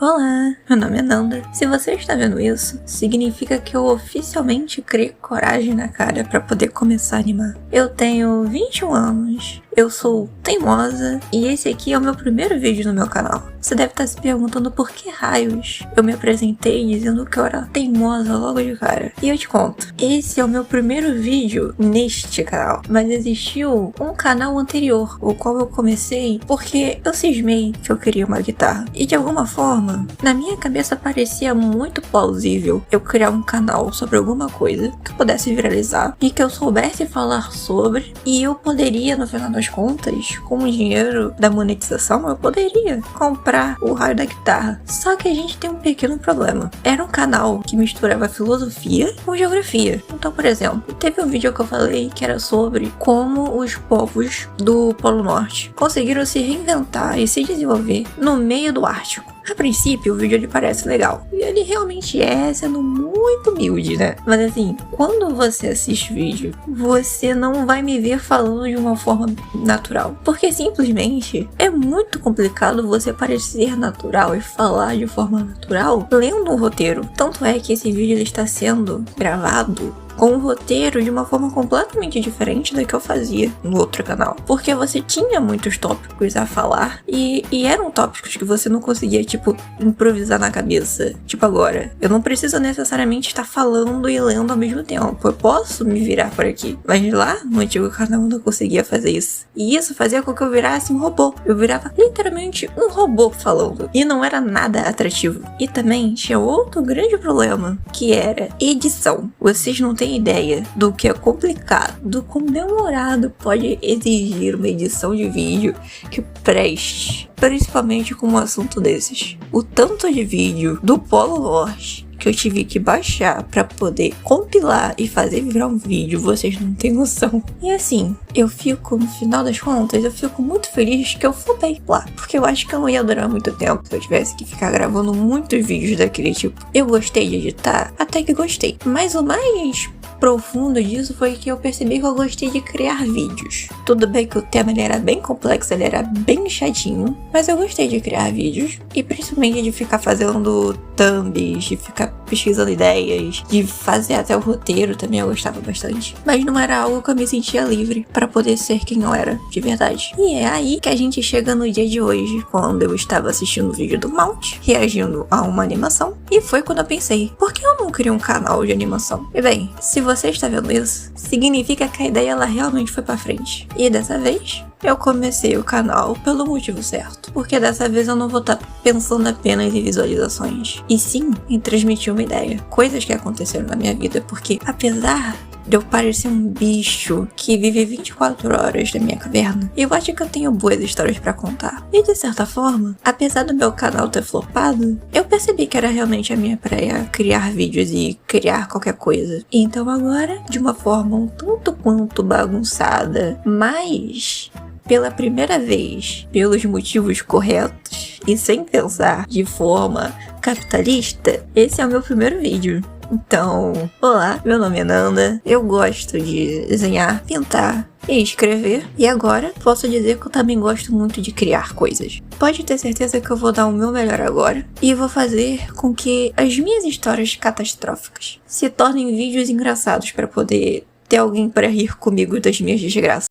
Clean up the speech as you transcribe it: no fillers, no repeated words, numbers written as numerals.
Olá, meu nome é Nanda. Se você está vendo isso, significa que eu oficialmente criei coragem na cara para poder começar a animar. Eu tenho 21 anos, eu sou teimosa e esse aqui é o meu primeiro vídeo no meu canal. Você deve estar se perguntando por que raios eu me apresentei dizendo que eu era teimosa logo de cara. E eu te conto, esse é o meu primeiro vídeo neste canal, mas existiu um canal anterior, o qual eu comecei porque eu cismei que eu queria uma guitarra. E de alguma forma, na minha cabeça parecia muito plausível eu criar um canal sobre alguma coisa que eu pudesse viralizar e que eu soubesse falar sobre, e eu poderia, no final das contas, com o dinheiro da monetização, eu poderia comprar o raio da guitarra. Só que a gente tem um pequeno problema. Era um canal que misturava filosofia com geografia. Então, por exemplo, teve um vídeo que eu falei que era sobre como os povos do Polo Norte conseguiram se reinventar e se desenvolver no meio do Ártico. A princípio, o vídeo ele parece legal. E ele realmente é, sendo muito humilde, né? Mas assim, quando você assiste o vídeo, você não vai me ver falando de uma forma natural. Porque simplesmente é muito complicado você parecer natural e falar de forma natural lendo um roteiro. Tanto é que esse vídeo ele está sendo gravado com um roteiro de uma forma completamente diferente da que eu fazia no outro canal. Porque você tinha muitos tópicos a falar e eram tópicos que você não conseguia, improvisar na cabeça. Agora, eu não preciso necessariamente estar falando e lendo ao mesmo tempo. Eu posso me virar por aqui. Mas lá no antigo canal eu não conseguia fazer isso. E isso fazia com que eu virasse um robô. Eu virava literalmente um robô falando. E não era nada atrativo. E também tinha outro grande problema, que era edição. Vocês não têm ideia do que é complicado, do quão demorado pode exigir uma edição de vídeo que preste, principalmente com um assunto desses. O tanto de vídeo do Polo Norte que eu tive que baixar pra poder compilar e fazer virar um vídeo, vocês não têm noção. E assim, eu fico, no final das contas, eu fico muito feliz que eu flopei lá, porque eu acho que eu não ia durar muito tempo se eu tivesse que ficar gravando muitos vídeos daquele tipo. Eu gostei de editar, até que gostei, mas o mais profundo disso foi que eu percebi que eu gostei de criar vídeos. Tudo bem que o tema ele era bem complexo, ele era bem chatinho, mas eu gostei de criar vídeos e principalmente de ficar fazendo thumbs, de ficar pesquisando ideias, de fazer até o roteiro também eu gostava bastante. Mas não era algo que eu me sentia livre pra poder ser quem eu era, de verdade. E é aí que a gente chega no dia de hoje, quando eu estava assistindo o vídeo do Mount, reagindo a uma animação, e foi quando eu pensei, por que eu não crio um canal de animação? E bem, se você está vendo isso, significa que a ideia ela realmente foi pra frente. E dessa vez, eu comecei o canal pelo motivo certo. Porque dessa vez eu não vou estar pensando apenas em visualizações, e sim em transmitir uma ideia. Coisas que aconteceram na minha vida, porque apesar de eu parecer um bicho que vive 24 horas na minha caverna, eu acho que eu tenho boas histórias pra contar. E de certa forma, apesar do meu canal ter flopado, eu percebi que era realmente a minha praia criar vídeos e criar qualquer coisa. Então agora, de uma forma um tanto quanto bagunçada, mas pela primeira vez, pelos motivos corretos e sem pensar de forma capitalista, esse é o meu primeiro vídeo. Então, olá, meu nome é Nanda, eu gosto de desenhar, pintar e escrever, e agora posso dizer que eu também gosto muito de criar coisas. Pode ter certeza que eu vou dar o meu melhor agora e vou fazer com que as minhas histórias catastróficas se tornem vídeos engraçados para poder ter alguém para rir comigo das minhas desgraças.